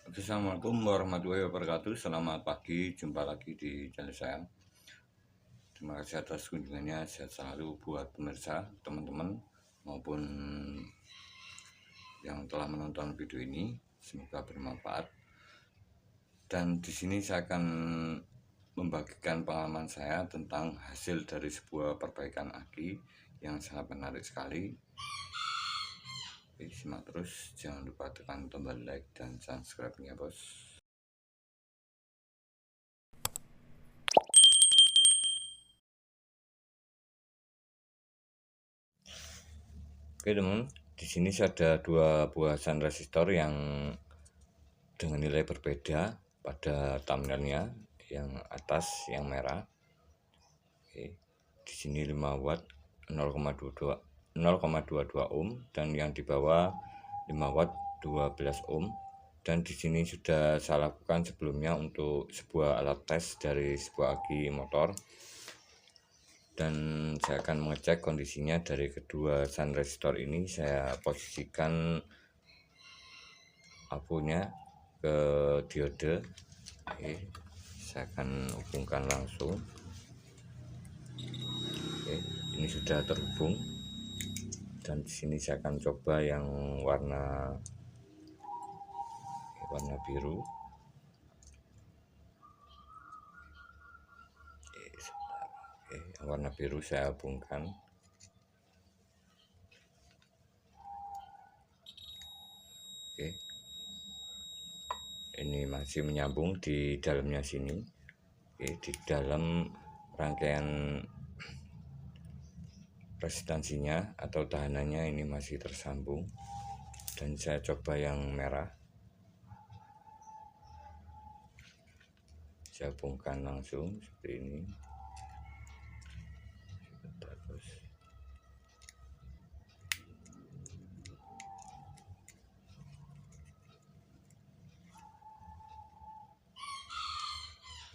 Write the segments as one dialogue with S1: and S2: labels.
S1: Assalamualaikum warahmatullahi wabarakatuh. Selamat pagi, jumpa lagi di channel saya. Terima kasih atas kunjungannya. Sehat selalu buat pemirsa, teman-teman maupun yang telah menonton video ini. Semoga bermanfaat. Dan di sini saya akan membagikan pengalaman saya tentang hasil dari sebuah perbaikan aki yang sangat menarik sekali. Oke, simak terus, jangan lupa tekan tombol like dan subscribe-nya, bos. Oke teman, di sini ada dua buah sun resistor yang dengan nilai berbeda pada thumbnailnya. Yang atas yang merah, oke, di sini 5 watt 0,22 ohm, dan yang di bawah 5 watt 12 ohm. Dan di sini sudah saya lakukan sebelumnya untuk sebuah alat tes dari sebuah aki motor. Dan saya akan mengecek kondisinya dari kedua sun resistor ini. Saya posisikan apunya ke diode. Oke, saya akan hubungkan langsung. Oke, ini sudah terhubung. Dan di sini saya akan coba yang warna biru. Oke, yang warna biru saya hubungkan. Oke, ini masih menyambung di dalamnya sini. Oke, di dalam rangkaian resistansinya atau tahanannya ini masih tersambung. Dan saya coba yang merah, saya hubungkan langsung seperti ini. Terus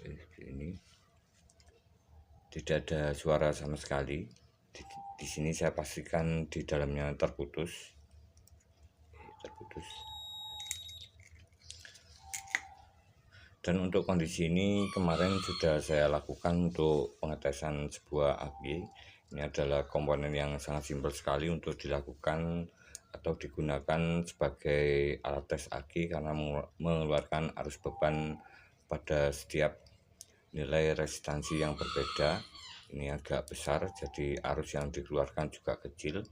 S1: seperti ini, tidak ada suara sama sekali. Di sini saya pastikan di dalamnya terputus. Dan untuk kondisi ini kemarin sudah saya lakukan untuk pengetesan sebuah aki. Ini adalah komponen yang sangat simpel sekali untuk dilakukan atau digunakan sebagai alat tes aki, karena mengeluarkan arus beban pada setiap nilai resistansi yang berbeda. Ini agak besar, jadi arus yang dikeluarkan juga kecil,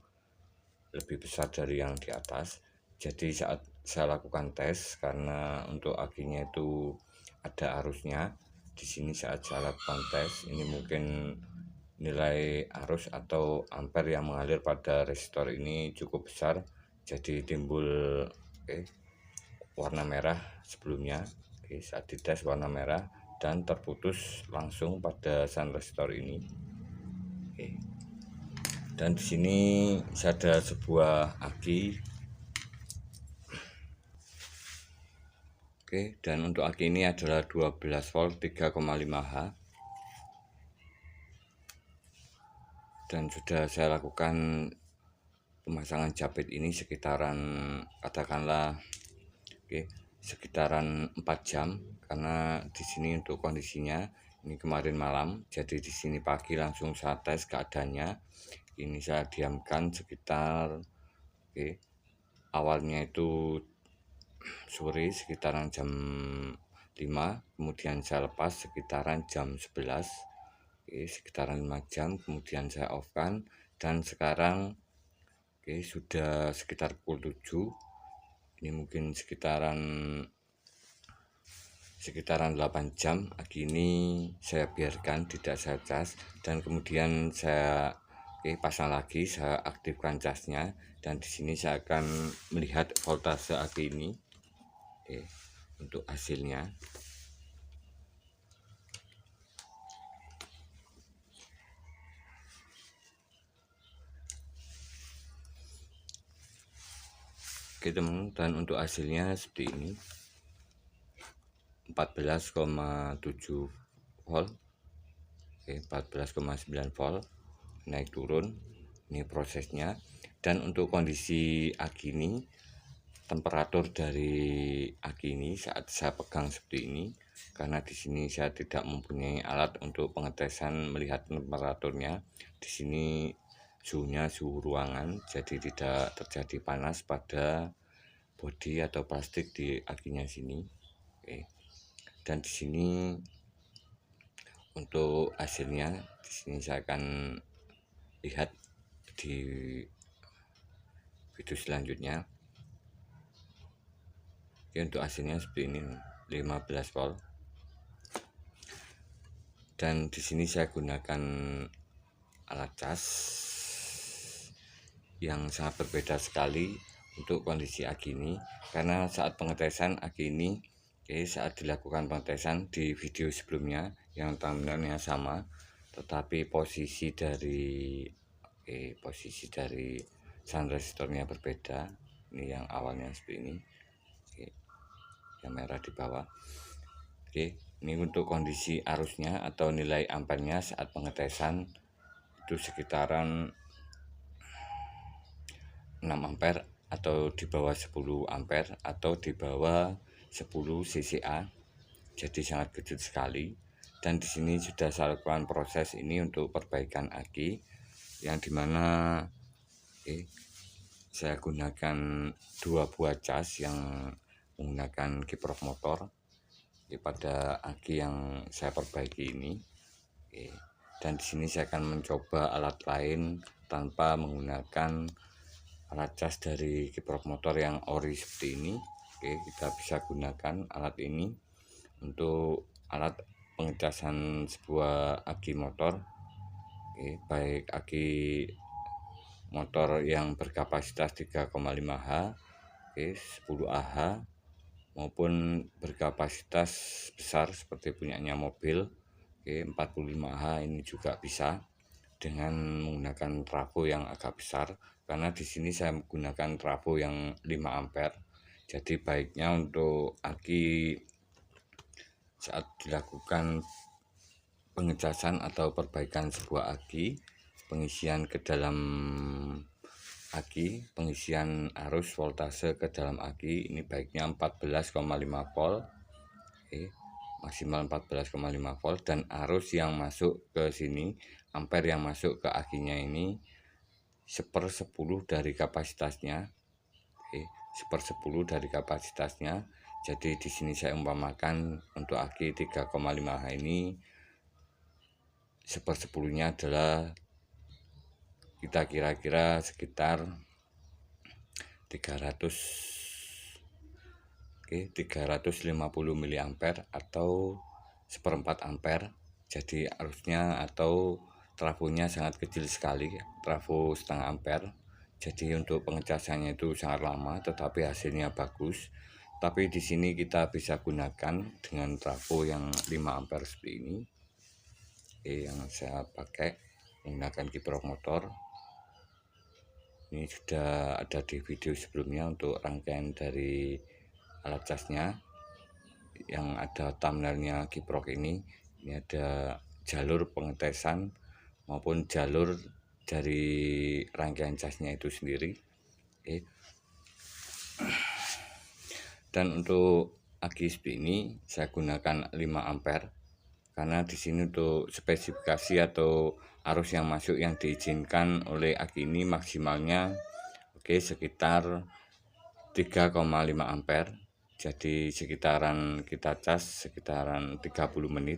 S1: lebih besar dari yang di atas. Jadi saat saya lakukan tes, karena untuk akinya itu ada arusnya, di sini saat saya lakukan tes, ini mungkin nilai arus atau ampere yang mengalir pada resistor ini cukup besar, jadi timbul warna merah sebelumnya. Oke, saat dites warna merah dan terputus langsung pada sun resistor ini. Oke. Dan di sini ada sebuah aki. Oke, dan untuk aki ini adalah 12 volt 3,5H. Dan sudah saya lakukan pemasangan japit ini sekitaran, katakanlah, sekitaran 4 jam, karena di sini untuk kondisinya ini kemarin malam, jadi di sini pagi langsung saya tes keadaannya. Ini saya diamkan sekitar, awalnya itu sore sekitaran jam 5, kemudian saya lepas sekitaran jam 11, sekitaran 5 jam, kemudian saya off kan, dan sekarang sudah sekitar pukul 7. Ini mungkin sekitaran 8 jam. Aki ini saya biarkan, tidak saya cas, dan kemudian saya pasang lagi, saya aktifkan casnya, dan di sini saya akan melihat voltase aki ini untuk hasilnya. Oke teman, dan untuk hasilnya seperti ini, 14,7 volt, 14,9 volt, naik turun. Ini prosesnya. Dan untuk kondisi aki ini temperatur dari aki ini saat saya pegang seperti ini, karena di sini saya tidak mempunyai alat untuk pengetesan melihat temperaturnya. Di sini suhunya suhu ruangan, jadi tidak terjadi panas pada bodi atau plastik di akinya sini. Oke. Dan di sini untuk hasilnya, di sini saya akan lihat di video selanjutnya. Oke, untuk hasilnya seperti ini, 15 volt. Dan di sini saya gunakan alat cas yang sangat berbeda sekali untuk kondisi aki ini, karena saat pengetesan aki ini, saat dilakukan pengetesan di video sebelumnya yang thumbnailnya sama, tetapi posisi dari sun resistornya berbeda. Ini yang awalnya seperti ini, yang merah di bawah. Ini untuk kondisi arusnya atau nilai ampernya saat pengetesan itu sekitaran 6 ampere atau di bawah 10 ampere atau di bawah 10 cca. Jadi sangat kecil sekali. Dan di sini sudah saya lakukan proses ini untuk perbaikan aki, yang dimana saya gunakan 2 buah cas yang menggunakan kiprok motor pada aki yang saya perbaiki ini. Dan di sini saya akan mencoba alat lain tanpa menggunakan alat cas dari kiprok motor yang ori seperti ini. Kita bisa gunakan alat ini untuk alat pengecasan sebuah aki motor, baik aki motor yang berkapasitas 3,5H, 10Ah, maupun berkapasitas besar seperti punyanya mobil, 45Ah, ini juga bisa dengan menggunakan trafo yang agak besar, karena di sini saya menggunakan trafo yang 5 ampere. Jadi baiknya untuk aki saat dilakukan pengecasan atau perbaikan sebuah aki, pengisian ke dalam aki, pengisian arus voltase ke dalam aki ini baiknya 14,5 volt, maksimal 14,5 volt, dan arus yang masuk ke sini, ampere yang masuk ke akinya ini 1/10 dari kapasitasnya, 1/10 dari kapasitasnya. Jadi di sini saya umpamakan untuk aki 3,5H ini 1/10-nya adalah kita kira-kira sekitar 350 mA atau 1/4 ampere. Jadi arusnya atau trafonya sangat kecil sekali, trafo setengah ampere. Jadi untuk pengecasannya itu sangat lama, tetapi hasilnya bagus. Tapi di sini kita bisa gunakan dengan trafo yang 5 ampere seperti ini, yang saya pakai menggunakan kiprok motor. Ini sudah ada di video sebelumnya untuk rangkaian dari alat casnya yang ada thumbnailnya kiprok ini. Ini ada jalur pengetesan maupun jalur dari rangkaian casnya itu sendiri. Dan untuk aki seperti ini saya gunakan 5 ampere, karena di sini untuk spesifikasi atau arus yang masuk yang diizinkan oleh aki ini maksimalnya sekitar 3,5 ampere. Jadi sekitaran kita cas sekitaran 30 menit,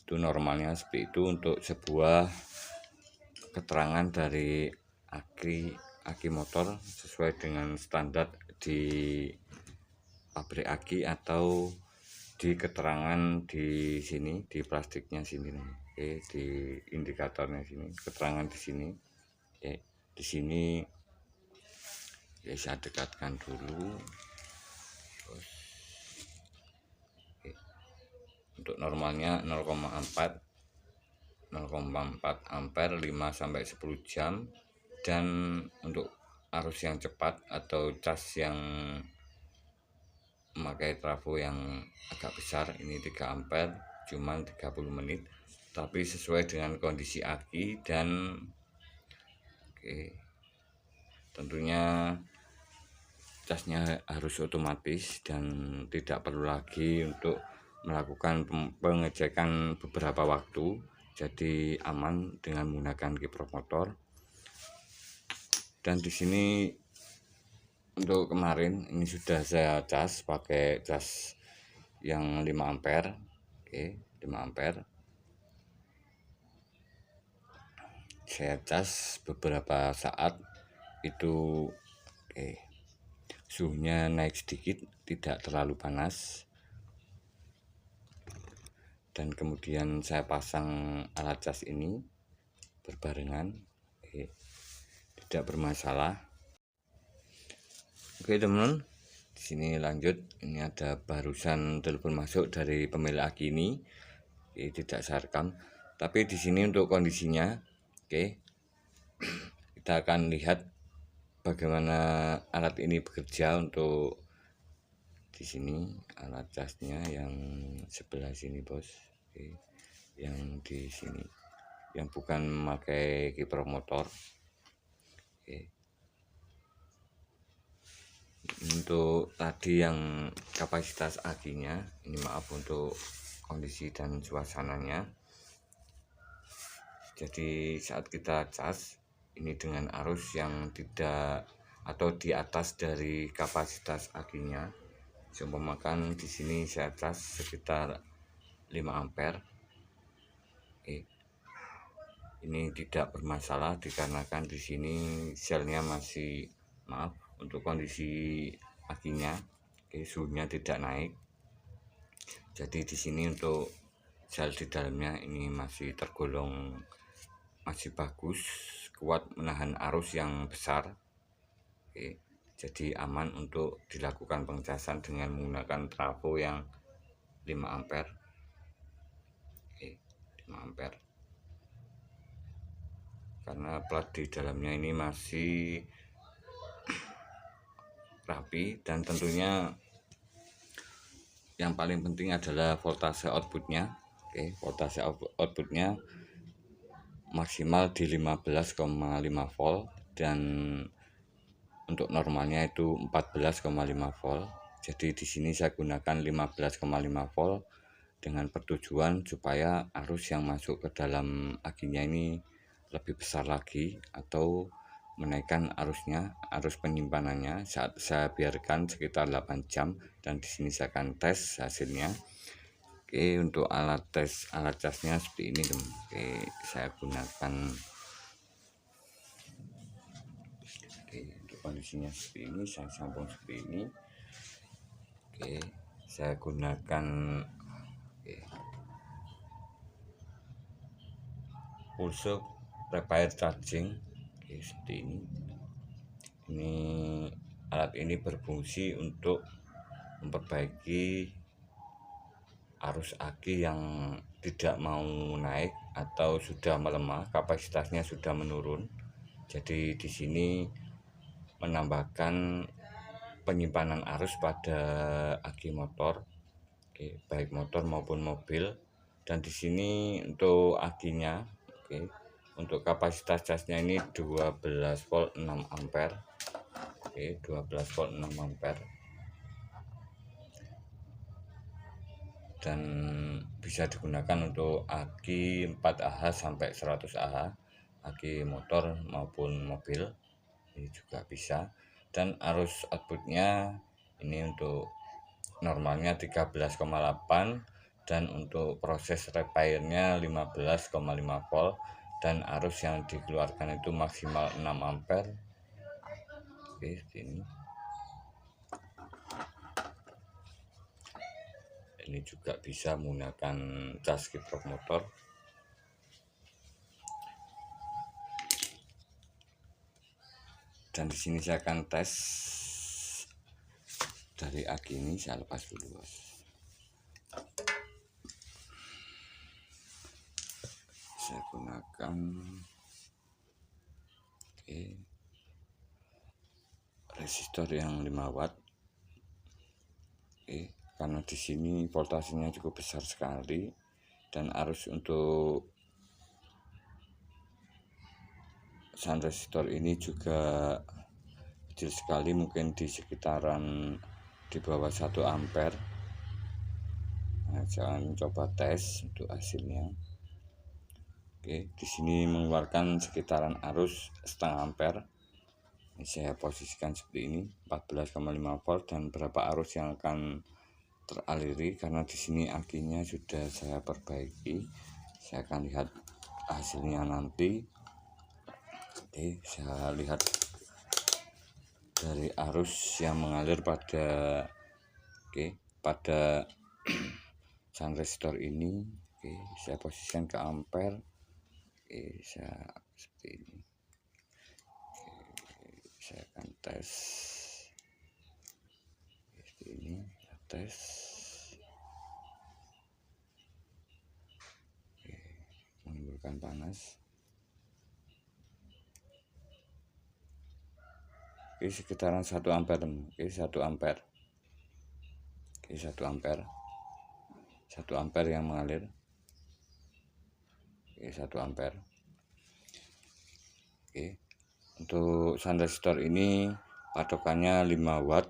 S1: itu normalnya seperti itu untuk sebuah keterangan dari aki motor sesuai dengan standar di pabrik aki atau di keterangan di sini, di plastiknya sini nih. Di indikatornya sini, keterangan di sini. Di sini saya dekatkan dulu. Untuk normalnya 0,4 ampere 5-10 jam. Dan untuk arus yang cepat atau cas yang memakai trafo yang agak besar ini 3 ampere, cuman 30 menit, tapi sesuai dengan kondisi aki. Dan tentunya casnya harus otomatis dan tidak perlu lagi untuk melakukan pengecekan beberapa waktu, jadi aman dengan menggunakan kiprok motor. Dan di sini untuk kemarin ini sudah saya cas pakai cas yang 5 ampere. Oke, 5 ampere. Saya cas beberapa saat itu. Oke, suhunya naik sedikit, tidak terlalu panas. Dan kemudian saya pasang alat cas ini berbarengan. Oke, tidak bermasalah. Oke teman-teman, di sini lanjut. Ini ada barusan telepon masuk dari pemilik aki ini. Oke, tidak saya rekam, tapi di sini untuk kondisinya. Oke, kita akan lihat bagaimana alat ini bekerja. Untuk di sini alat casnya yang sebelah sini bos. Oke, yang di sini yang bukan memakai kiprok motor. Oke, untuk tadi yang kapasitas akinya ini, maaf untuk kondisi dan suasananya. Jadi saat kita cas ini dengan arus yang tidak atau di atas dari kapasitas akinya, seumpamakan di sini saya cas sekitar 5 ampere. Ini tidak bermasalah dikarenakan di sini selnya masih, maaf untuk kondisi akinya, suhunya tidak naik. Jadi di sini untuk sel di dalamnya ini masih tergolong masih bagus, kuat menahan arus yang besar. Oke, jadi aman untuk dilakukan pengecasan dengan menggunakan trafo yang 5 ampere. Oke, 5 ampere. Karena plat di dalamnya ini masih rapi, dan tentunya yang paling penting adalah voltase outputnya. Oke, voltase outputnya maksimal di 15,5 volt dan untuk normalnya itu 14,5 volt. Jadi di sini saya gunakan 15,5 volt dengan pertujuan supaya arus yang masuk ke dalam akinya ini lebih besar lagi atau menaikkan arusnya, arus penyimpanannya. Saat saya biarkan sekitar 8 jam dan di sini saya akan tes hasilnya. Oke, untuk alat tes alat casnya seperti ini teman. Oke, saya gunakan. Oke, untuk kondisinya seperti ini, saya sambung seperti ini. Oke, saya gunakan pulse repair charging. Oke, seperti ini. Ini alat ini berfungsi untuk memperbaiki arus aki yang tidak mau naik atau sudah melemah, kapasitasnya sudah menurun. Jadi di sini menambahkan penyimpanan arus pada aki motor, oke, baik motor maupun mobil. Dan di sini untuk akinya, oke, untuk kapasitas casnya ini 12 volt 6 ampere. Oke, 12 volt 6 ampere. Dan bisa digunakan untuk aki 4Ah sampai 100Ah, aki motor maupun mobil ini juga bisa. Dan arus outputnya ini untuk normalnya 13,8 dan untuk proses repairnya 15,5 volt dan arus yang dikeluarkan itu maksimal 6 ampere. Oke, ini juga bisa menggunakan cas kiprok motor. Dan di sini saya akan tes dari aki ini, saya lepas dulu bos. Saya gunakan resistor yang 5 watt. Karena di sini voltasenya cukup besar sekali dan arus untuk shunt resistor ini juga kecil sekali, mungkin di sekitaran di bawah 1 ampere. Nah, jangan coba tes untuk hasilnya. Oke, di sini mengeluarkan sekitaran arus setengah ampere. Ini saya posisikan seperti ini, 14,5 volt, dan berapa arus yang akan teraliri karena di sini akinya sudah saya perbaiki. Saya akan lihat hasilnya nanti. Oke, saya lihat dari arus yang mengalir pada sun resistor ini. Oke, saya posisikan ke ampere. Oke, saya seperti ini. Oke, saya akan tes seperti ini. Kita tes. Oke, menimbulkan panas. Oke, sekitaran 1 ampere. Oke, 1 ampere. Oke, 1 ampere. 1 ampere yang mengalir. Oke, 1 ampere. Oke, untuk sun resistor ini patokannya 5 watt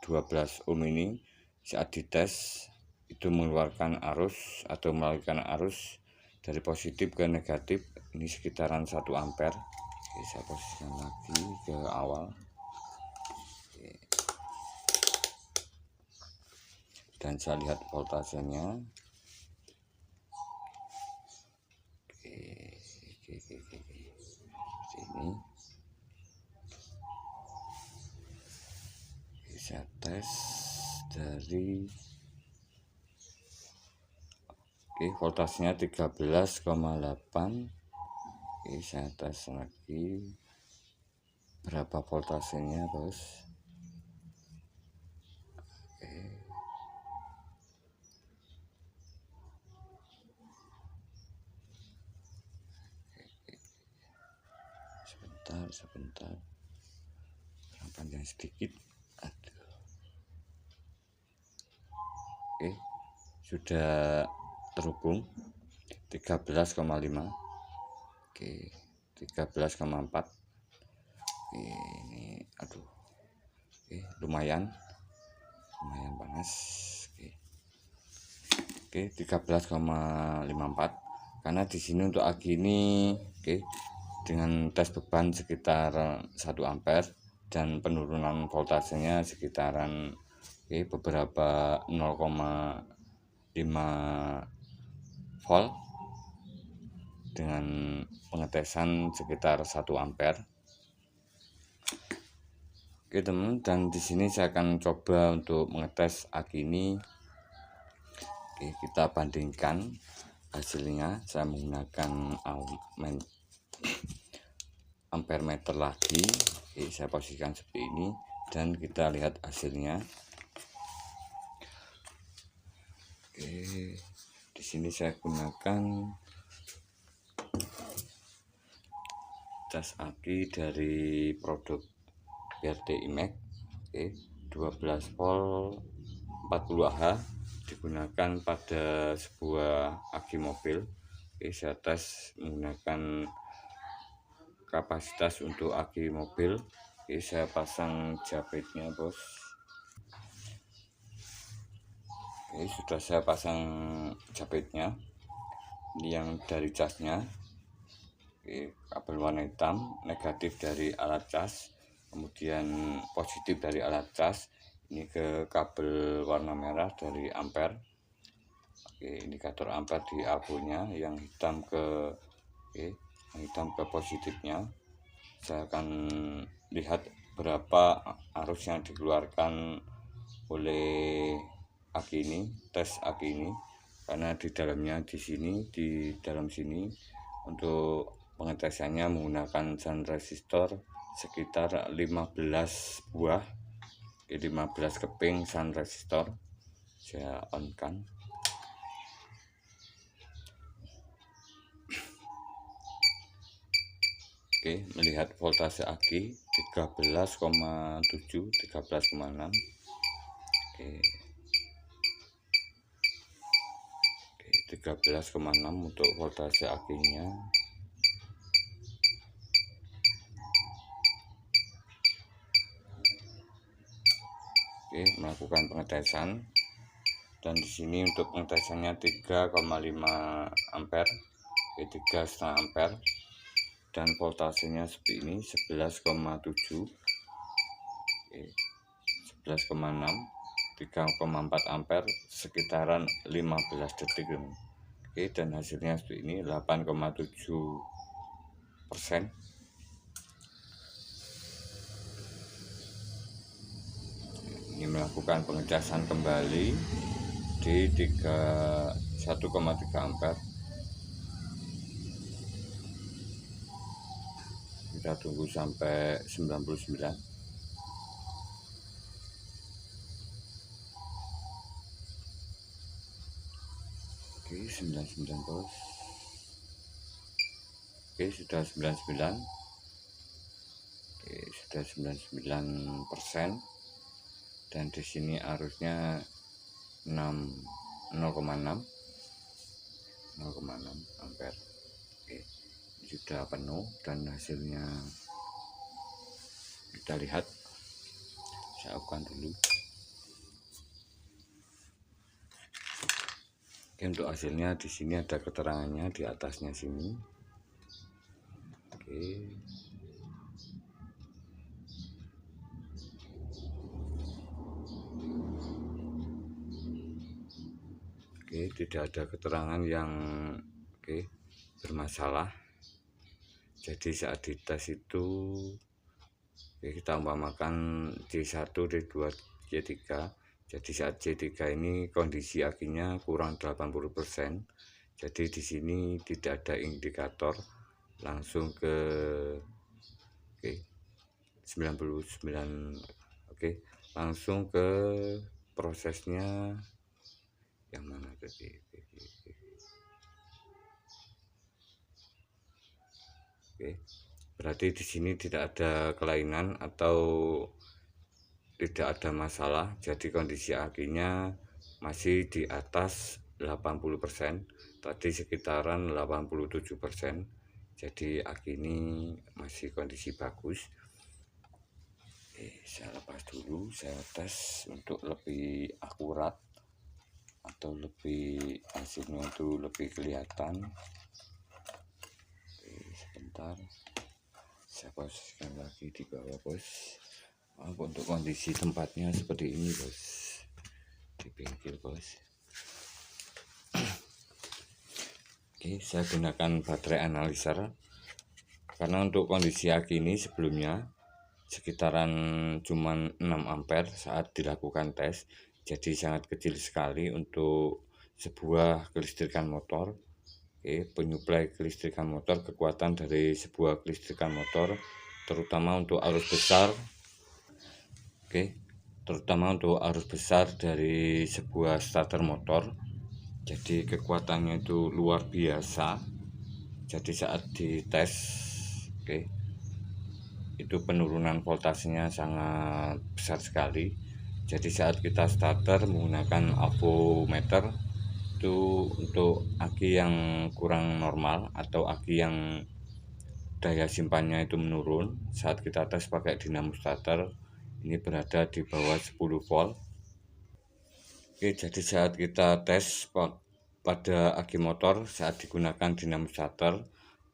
S1: 12 ohm. Ini saat dites itu mengeluarkan arus atau mengalirkan arus dari positif ke negatif ini sekitaran 1 ampere. Oke, saya posisikan lagi ke awal. Oke. Dan saya lihat voltasenya. Ini saya tes dari voltasenya 13,8. Saya tes lagi berapa voltasenya, bos. Sebentar panjang sedikit. Aduh. Oke, sudah terhubung 13,5. Oke, 13,4. Ini aduh. Oke, lumayan panas. Oke, 13,54. Karena di sini untuk aki ini dengan tes beban sekitar 1 ampere dan penurunan voltasenya sekitaran beberapa 0,5 volt dengan pengetesan sekitar 1 ampere. Oke, teman, dan di sini saya akan coba untuk mengetes aki ini. Oke, kita bandingkan hasilnya. Saya menggunakan ampere meter lagi. Oke, saya posisikan seperti ini dan kita lihat hasilnya. Oke, di sini saya gunakan cas aki dari produk BRD IMEC. Oke, 12 volt 40 Ah digunakan pada sebuah aki mobil. Oke, saya tes menggunakan kapasitas untuk aki mobil. Oke, saya pasang jepitnya, bos. Oke, sudah saya pasang jepitnya. Ini yang dari casnya. Oke, kabel warna hitam negatif dari alat cas, kemudian positif dari alat cas. Ini ke kabel warna merah dari ampere. Oke, indikator ampere di abunya, yang hitam ke positifnya. Saya akan lihat berapa arus yang dikeluarkan oleh aki ini, tes aki ini, karena di dalamnya di dalam sini untuk pengetesannya menggunakan sun resistor sekitar 15 buah, 15 keping sun resistor. Saya on kan. Oke, melihat voltase aki 13,7, 13,6. Oke. 13,6 untuk voltase akinya. melakukan pengetesan. Dan di sini untuk pengetesannya 3,5 ampere, 3,5 ampere, dan voltasenya seperti ini 11,7, 11,6, 3,4 ampere, sekitaran 15 detik. Dan hasilnya seperti ini 8,7%. Ini melakukan pengecasan kembali di 1,3 ampere. Kita tunggu sampai 99. Oke, 99 bos. Oke, sudah 99. Oke, sudah 99%. Dan di sini arusnya 0,6 ampere. Oke, sudah penuh dan hasilnya kita lihat. Saya lakukan dulu. Oke, untuk hasilnya di sini ada keterangannya di atasnya sini. Oke. Oke, tidak ada keterangan yang bermasalah. Jadi saat dites itu kita umpamakan C1, D2, C3. Jadi saat C3 ini kondisi akinya kurang 80%. Jadi di sini tidak ada indikator, langsung ke 99. Langsung ke prosesnya yang mana tadi. Berarti di sini tidak ada kelainan atau tidak ada masalah. Jadi kondisi akinya masih di atas 80%, tadi sekitaran 87%. Jadi aki ini masih kondisi bagus. Saya lepas dulu, saya tes untuk lebih akurat atau lebih hasilnya itu lebih kelihatan. Sebentar, saya posisikan lagi di bawah bos. Untuk kondisi tempatnya seperti ini bos, di bengkel bos. Oke, saya gunakan baterai analyzer karena untuk kondisi aki ini sebelumnya sekitaran cuman 6 ampere saat dilakukan tes. Jadi sangat kecil sekali untuk sebuah kelistrikan motor. Penyuplai kelistrikan motor, kekuatan dari sebuah kelistrikan motor, terutama untuk arus besar. Terutama untuk arus besar dari sebuah starter motor. Jadi kekuatannya itu luar biasa. Jadi saat dites, itu penurunan voltasenya sangat besar sekali. Jadi saat kita starter menggunakan avometer itu untuk aki yang kurang normal atau aki yang daya simpannya itu menurun, saat kita tes pakai dinamo starter ini berada di bawah 10 volt. Jadi saat kita tes pada aki motor saat digunakan dinamo starter,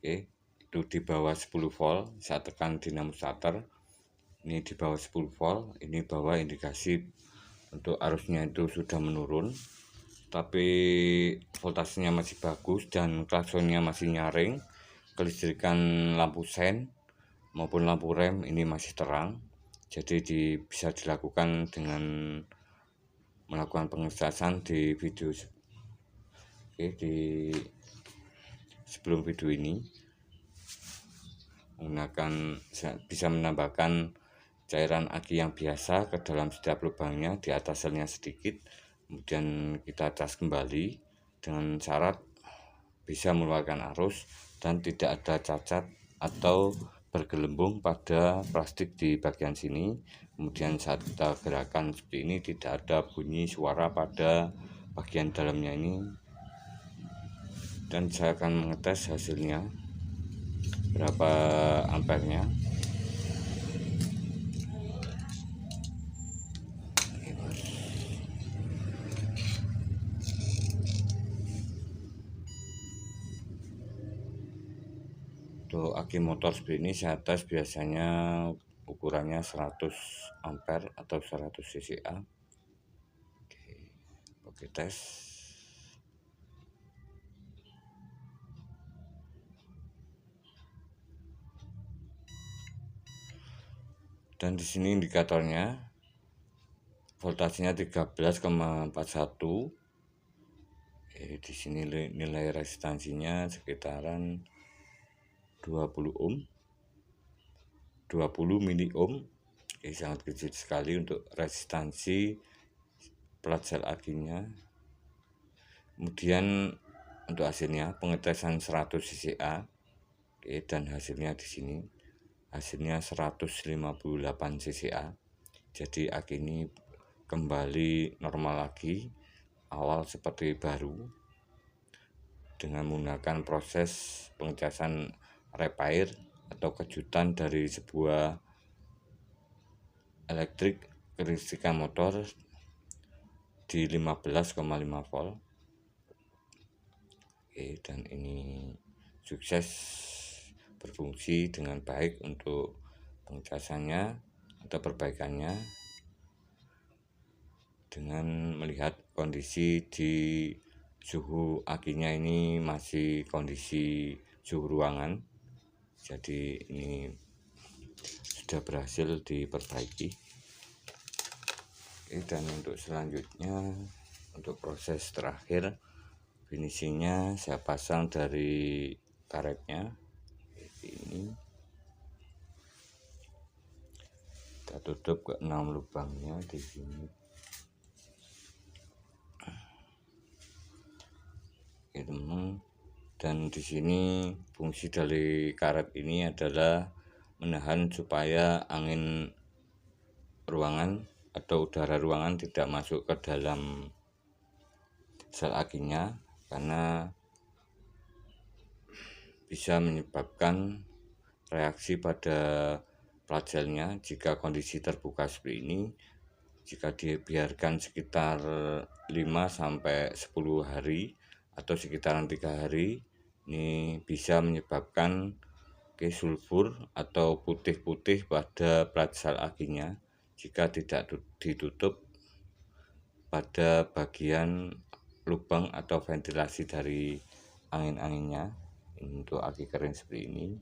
S1: itu di bawah 10 volt. Saat tekan dinamo starter ini di bawah 10 volt, ini bahwa indikasi untuk arusnya itu sudah menurun, tapi voltasenya masih bagus dan klaksonnya masih nyaring. Kelistrikan lampu sen maupun lampu rem ini masih terang. Jadi bisa dilakukan dengan melakukan pengecasan di video di sebelum video ini. Menggunakan bisa menambahkan cairan aki yang biasa ke dalam setiap lubangnya, di atas selnya sedikit, kemudian kita cas kembali dengan syarat bisa mengeluarkan arus dan tidak ada cacat atau bergelembung pada plastik di bagian sini. Kemudian saat kita gerakan seperti ini tidak ada bunyi suara pada bagian dalamnya ini. Dan saya akan mengetes hasilnya berapa ampernya. Untuk aki motor seperti ini saya tes biasanya ukurannya 100 ampere atau 100 cca. Oke, tes. Dan di sini indikatornya voltasenya 13,41. Di sini nilai resistansinya sekitaran 20 ohm, 20 mili ohm. Sangat kecil sekali untuk resistansi plat sel akinya. Kemudian untuk hasilnya pengetesan 100 cca, dan hasilnya di sini hasilnya 158 cca. Jadi aki ini kembali normal lagi, awal seperti baru, dengan menggunakan proses pengecasan repair atau kejutan dari sebuah elektrik kelistrikan motor di 15,5 volt. Dan ini sukses berfungsi dengan baik untuk pengecasannya atau perbaikannya. Dengan melihat kondisi di suhu akinya ini masih kondisi suhu ruangan, jadi ini sudah berhasil diperbaiki. Dan untuk selanjutnya, untuk proses terakhir, finishingnya saya pasang dari karetnya ini, kita tutup ke 6 lubangnya di sini. Dan di sini fungsi dari karet ini adalah menahan supaya angin ruangan atau udara ruangan tidak masuk ke dalam sel akinya, karena bisa menyebabkan reaksi pada plat selnya jika kondisi terbuka seperti ini. Jika dibiarkan sekitar 5-10 hari atau sekitaran 3 hari, ini bisa menyebabkan sulfur atau putih-putih pada plat sel akinya jika tidak ditutup pada bagian lubang atau ventilasi dari angin-anginnya. Untuk aki kering seperti ini.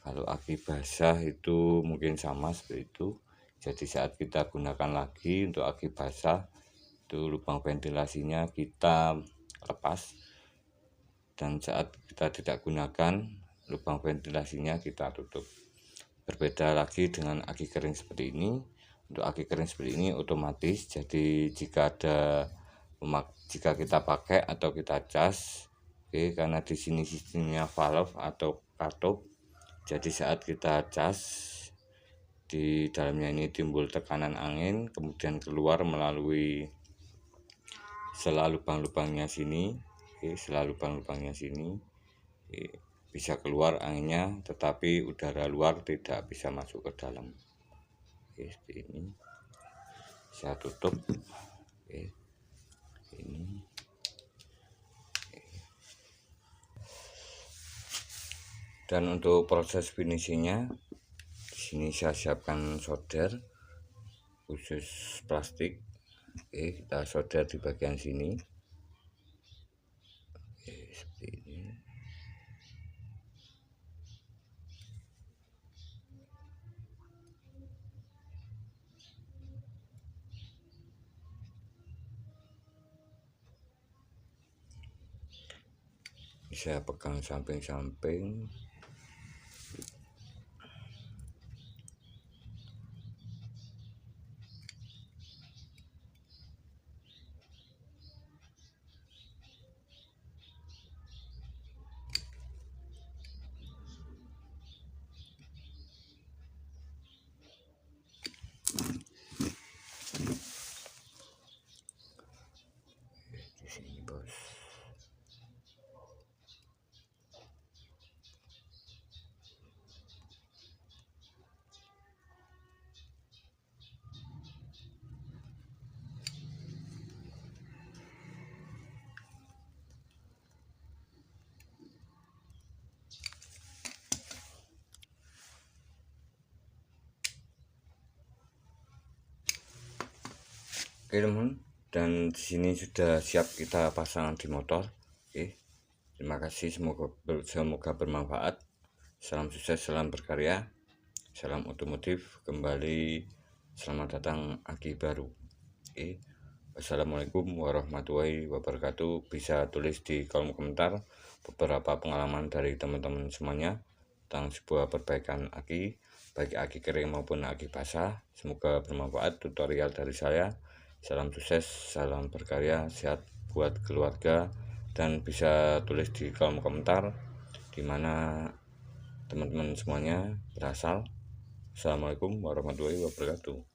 S1: Kalau aki basah itu mungkin sama seperti itu. Jadi saat kita gunakan lagi untuk aki basah, itu lubang ventilasinya kita lepas, dan saat kita tidak gunakan, lubang ventilasinya kita tutup. Berbeda lagi dengan aki kering seperti ini. Untuk aki kering seperti ini otomatis, jadi jika kita pakai atau kita cas, karena di sini sistemnya valve atau katup, jadi saat kita cas, di dalamnya ini timbul tekanan angin, kemudian keluar melalui sela lubang-lubangnya sini, bisa keluar anginnya, tetapi udara luar tidak bisa masuk ke dalam. Seperti ini saya tutup. Ini dan untuk proses finishingnya, di sini saya siapkan solder khusus plastik. Kita solder di bagian sini. Seperti ini. Saya pegang samping-samping. Di sini, bos. Oke teman, dan di sini sudah siap kita pasang di motor. Oke, terima kasih, semoga bermanfaat. Salam sukses, salam berkarya, salam otomotif. Kembali selamat datang Aki baru. Oke, wassalamualaikum warahmatullahi wabarakatuh. Bisa tulis di kolom komentar beberapa pengalaman dari teman-teman semuanya tentang sebuah perbaikan aki, baik aki kering maupun aki basah. Semoga bermanfaat tutorial dari saya. Salam sukses, salam berkarya, sehat buat keluarga, dan bisa tulis di kolom komentar di mana teman-teman semuanya berasal. Assalamualaikum warahmatullahi wabarakatuh.